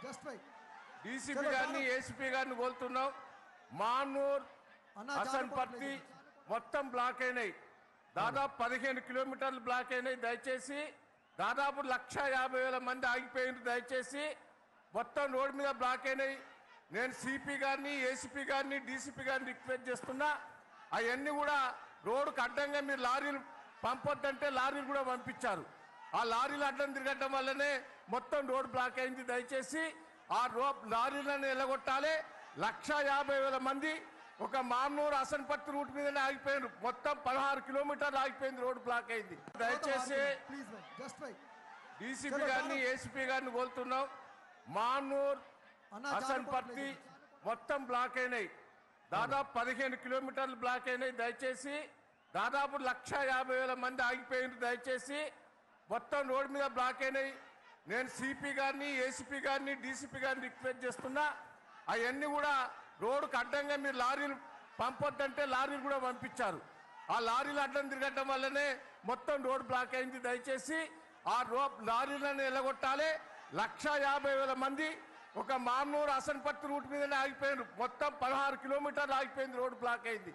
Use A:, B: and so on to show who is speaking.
A: Just wait
B: DCP గారిని ACP గారిని కోరుతున్నాం. మానూర్ హసన్పర్తి మొత్తం బ్లాక్ అయినాయి. దాదాపు 15 కిలోమీటర్లు బ్లాక్ అయినాయి. దయచేసి దాదాపు 1,50,000 మంది ఆగిపోయినారు. దయచేసి మొత్తం రోడ్డు మీద బ్లాక్ అయినాయి. నేను సిపి గారిని ఏసీపీ గారిని డీసీపీ గారిని రిక్వెస్ట్ చేస్తున్నా, అవన్నీ కూడా రోడ్డుకు అడ్డంగా మీరు లారీలు పంపొద్దంటే లారీలు కూడా పంపించారు. ఆ లారీలు అడ్డం తిరగడం వల్లనే మొత్తం రోడ్ బ్లాక్ అయింది. దయచేసి ఆ లారీలను ఎల్లగొట్టాలి. 1,50,000 మంది ఒక మామూలు హసన్పర్తి రూట్ మీదనే ఆగిపోయారు. మొత్తం 16 కిలోమీటర్లు ఆగిపోయింది, రోడ్ బ్లాక్ అయింది. దయచేసి డీసీపీ గారిని ఏసీపీ గారిని కోరుతున్నాం. మానూర్ హసన్పర్తి మొత్తం బ్లాక్ అయినాయి. దాదాపు 15 కిలోమీటర్లు బ్లాక్ అయినాయి. దయచేసి దాదాపు 1,50,000 మంది ఆగిపోయినారు. దయచేసి మొత్తం రోడ్డు మీద బ్లాక్ అయినాయి. నేను సిపి గారిని ఏసీపీ గారిని డీసీపీ గారిని రిక్వెస్ట్ చేస్తున్నా, అవన్నీ కూడా రోడ్డుకు అడ్డంగా మీరు లారీలు పంపొద్దంటే లారీలు కూడా పంపించారు. ఆ లారీలు అడ్డం తిరగడం వల్లనే మొత్తం రోడ్ బ్లాక్ అయింది. దయచేసి ఆ లారీలను ఎల్లగొట్టాలి. 1,50,000 మంది ఒక మామూలు హసన్పర్తి రూట్ మీదనే ఆగిపోయారు. మొత్తం 16 కిలోమీటర్లు ఆగిపోయింది, రోడ్ బ్లాక్ అయింది.